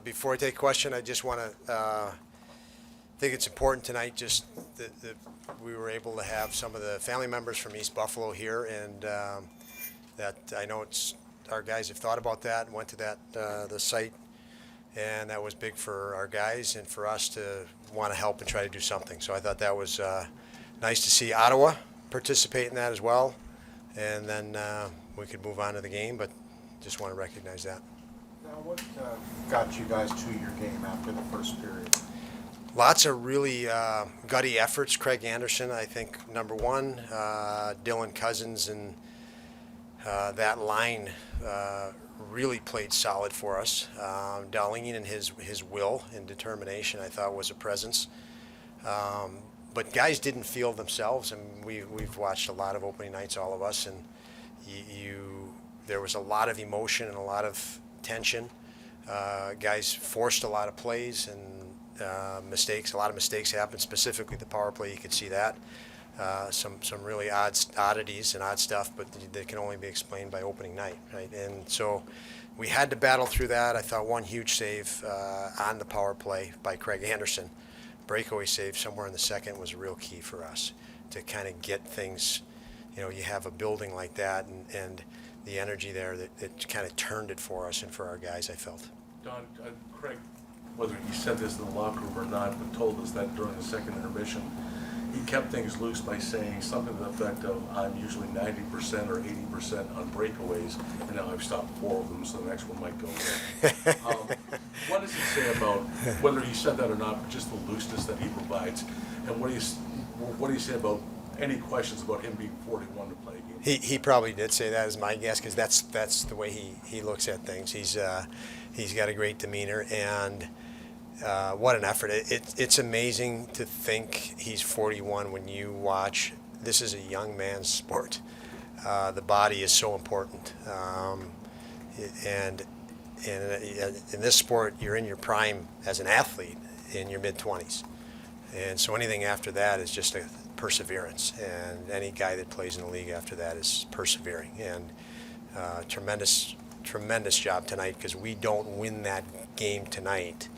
Before I take a question, I just want to think it's important tonight just that we were able to have some of the family members from East Buffalo here, and that I know it's our guys have thought about that and went to that the site, and that was big for our guys and for us to want to help and try to do something. So I thought that was nice to see Ottawa participate in that as well, and then we could move on to the game, but just want to recognize that. Now, what got you guys to your game after the first period? Lots of really gutty efforts. Craig Anderson, I think, number one. Dylan Cozens and that line really played solid for us. Darlene and his will and determination, I thought, was a presence. But guys didn't feel themselves, and we've watched a lot of opening nights, all of us, and there was a lot of emotion and a lot of tension. Guys forced a lot of plays and mistakes. A lot of mistakes happened, specifically the power play. You could see that. Some really oddities and odd stuff, but they can only be explained by opening night, right? And so we had to battle through that. I thought one huge save on the power play by Craig Anderson, breakaway save somewhere in the second, was a real key for us to kind of get things. You have a building like that and the energy there that kind of turned it for us and for our guys, I felt. Don, Craig, whether he said this in the locker room or not, but told us that during the second intermission, he kept things loose by saying something to the effect of, I'm usually 90% or 80% on breakaways, and now I've stopped 4 of them, so the next one might go away. What does it say about, whether he said that or not, but just the looseness that he provides, and what do you say about any questions about him being 41 to play a game? He probably did say that, is my guess, because that's the way he looks at things. He's got a great demeanor, and what an effort. It's amazing to think he's 41 when you watch. This is a young man's sport. The body is so important, and in this sport, you're in your prime as an athlete in your mid-20s, and so anything after that is just a perseverance, and any guy that plays in the league after that is persevering. And tremendous job tonight, because we don't win that game tonight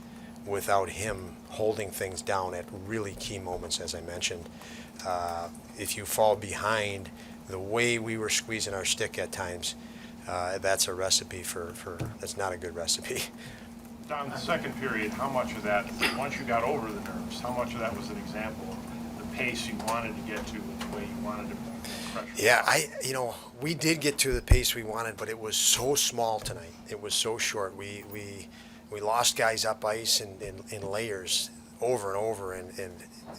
without him holding things down at really key moments, as I mentioned. If you fall behind the way we were squeezing our stick at times, that's a recipe that's not a good recipe. Don, the second period, how much of that, once you got over the nerves, how much of that was an example of the pace you wanted to get to and the way you wanted to crush it? Yeah, we did get to the pace we wanted, but it was so small tonight. It was so short. We lost guys up ice in layers over and over, and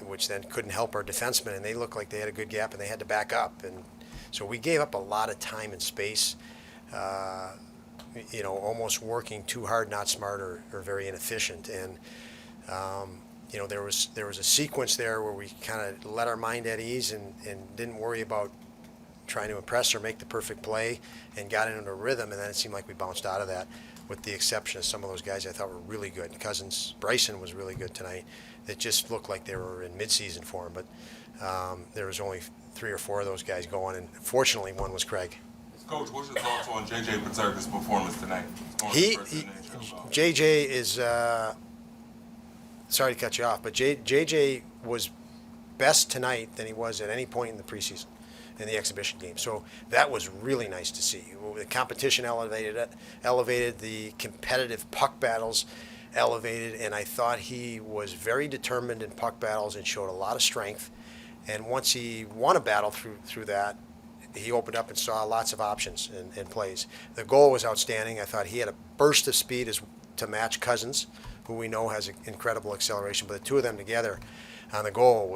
which then couldn't help our defensemen, and they looked like they had a good gap, and they had to back up. And so we gave up a lot of time and space, almost working too hard, not smart, or very inefficient. And there was a sequence there where we kind of let our mind at ease and didn't worry about trying to impress or make the perfect play, and got into a rhythm, and then it seemed like we bounced out of that, with the exception of some of those guys I thought were really good. Bryson was really good tonight. It just looked like they were in midseason form, but there was only 3 or 4 of those guys going, and fortunately one was Craig. Coach, what's your thoughts on J.J. Peterka's performance tonight? J.J. is, sorry to cut you off, but J.J. was best tonight than he was at any point in the preseason, in the exhibition game. So that was really nice to see. The competition elevated, the competitive puck battles elevated, and I thought he was very determined in puck battles and showed a lot of strength. And once he won a battle through that, he opened up and saw lots of options and plays. The goal was outstanding. I thought he had a burst of speed to match Cozens, who we know has incredible acceleration. But the two of them together on the goal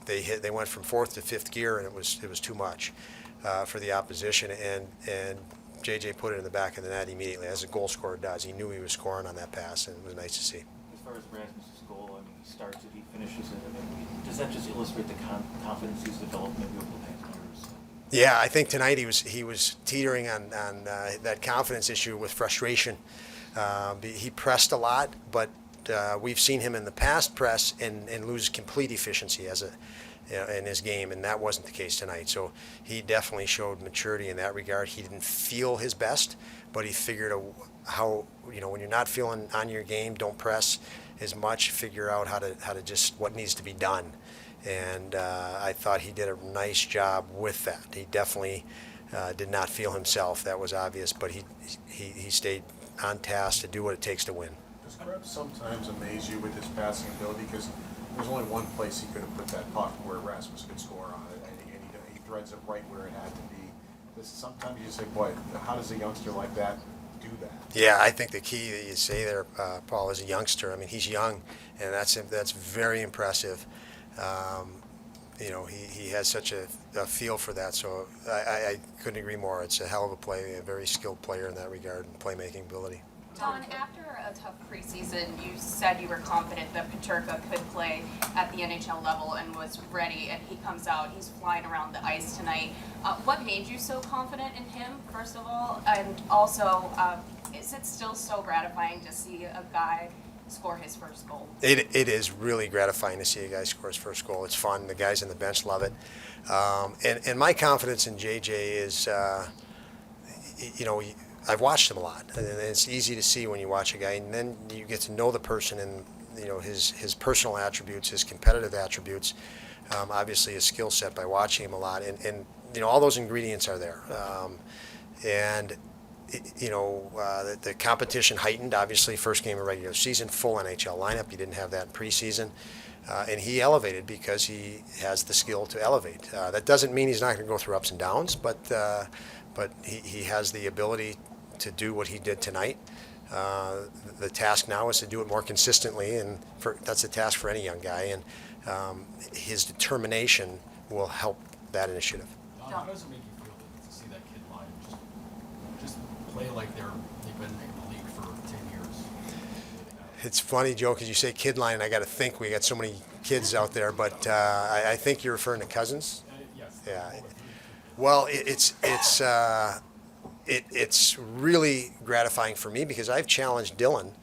they went from 4th to 5th gear, and it was too much for the opposition. And JJ put it in the back of the net immediately, as a goal scorer does. He knew he was scoring on that pass, and it was nice to see. As far as Rasmus's goal, he starts it, he finishes it. Does that just illustrate the confidence he's developed maybe over the past years? Yeah, I think tonight he was teetering on that confidence issue with frustration. He pressed a lot, but we've seen him in the past press and lose complete efficiency in his game, and that wasn't the case tonight. So he definitely showed maturity in that regard. He didn't feel his best, but he figured how, when you're not feeling on your game, don't press as much. Figure out how to just what needs to be done. And I thought he did a nice job with that. He definitely did not feel himself. That was obvious, but he stayed on task to do what it takes to win. Does Krebs sometimes amaze you with his passing ability? Because there's only one place he could have put that puck where Rasmus could score on it, and he threads it right where it had to be. Sometimes you say, boy, how does a youngster like that do that? Yeah, I think the key that you say there, Paul, is a youngster. I mean, he's young, and that's very impressive. He has such a feel for that, so I couldn't agree more. It's a hell of a play, a very skilled player in that regard, and playmaking ability. Don, after a tough preseason, you said you were confident that Peterka could play at the NHL level and was ready, and he comes out, he's flying around the ice tonight. What made you so confident in him, first of all? And also, is it still so gratifying to see a guy score his first goal? It is really gratifying to see a guy score his first goal. It's fun. The guys on the bench love it. And my confidence in JJ is, I've watched him a lot, and it's easy to see when you watch a guy, and then you get to know the person and his personal attributes, his competitive attributes, obviously his skill set by watching him a lot, and all those ingredients are there. The competition heightened, obviously, first game of regular season, full NHL lineup. You didn't have that in preseason. And he elevated because he has the skill to elevate. That doesn't mean he's not going to go through ups and downs, but he has the ability to do what he did tonight. The task now is to do it more consistently, and that's a task for any young guy. And his determination will help that initiative. Don, how does it make you feel to see that kid line just play like they've been in the league for 10 years? It's funny, Joe, because you say kid line, and I got to think we got so many kids out there, but I think you're referring to Cozens. Yes. Yeah. Well, it's really gratifying for me because I've challenged Dylan.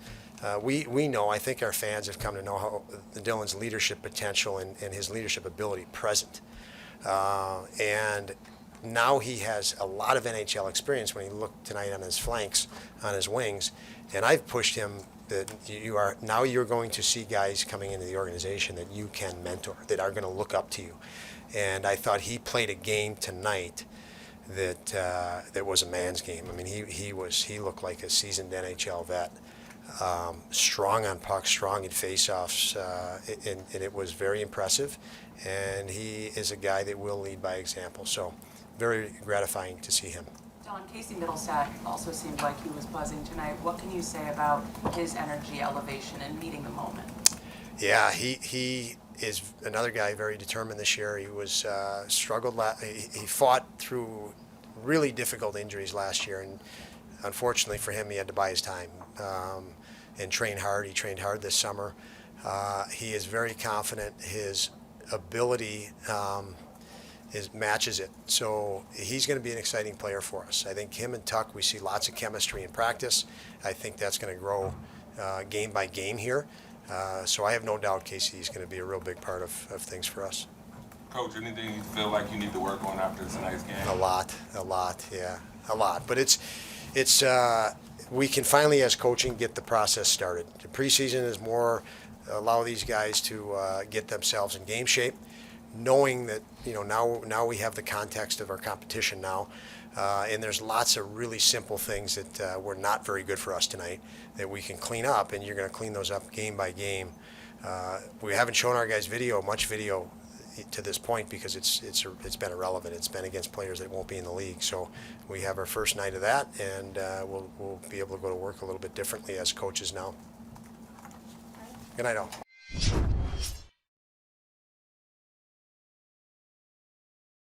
We know, I think our fans have come to know how Dylan's leadership potential and his leadership ability present. And now he has a lot of NHL experience when he looked tonight on his flanks, on his wings, and I've pushed him that you're going to see guys coming into the organization that you can mentor, that are going to look up to you. And I thought he played a game tonight that was a man's game. I mean, he looked like a seasoned NHL vet, strong on pucks, strong in faceoffs, and it was very impressive. And he is a guy that will lead by example. So, very gratifying to see him. Don, Casey Middlestat also seemed like he was buzzing tonight. What can you say about his energy, elevation, and meeting the moment? Yeah, he is another guy very determined this year. He was struggled. He fought through really difficult injuries last year, and unfortunately for him, he had to buy his time and train hard. He trained hard this summer. He is very confident. His ability matches it. So he's going to be an exciting player for us. I think him and Tuck, we see lots of chemistry in practice. I think that's going to grow game by game here. So I have no doubt Casey is going to be a real big part of things for us. Coach, anything you feel like you need to work on after tonight's game? A lot, yeah, a lot. But it's we can finally, as coaching, get the process started. The preseason is more allow these guys to get themselves in game shape, knowing that now we have the context of our competition now, and there's lots of really simple things that were not very good for us tonight that we can clean up, and you're going to clean those up game by game. We haven't shown our guys much video to this point because it's been irrelevant. It's been against players that won't be in the league. So we have our first night of that, and we'll be able to go to work a little bit differently as coaches now. Good night, all.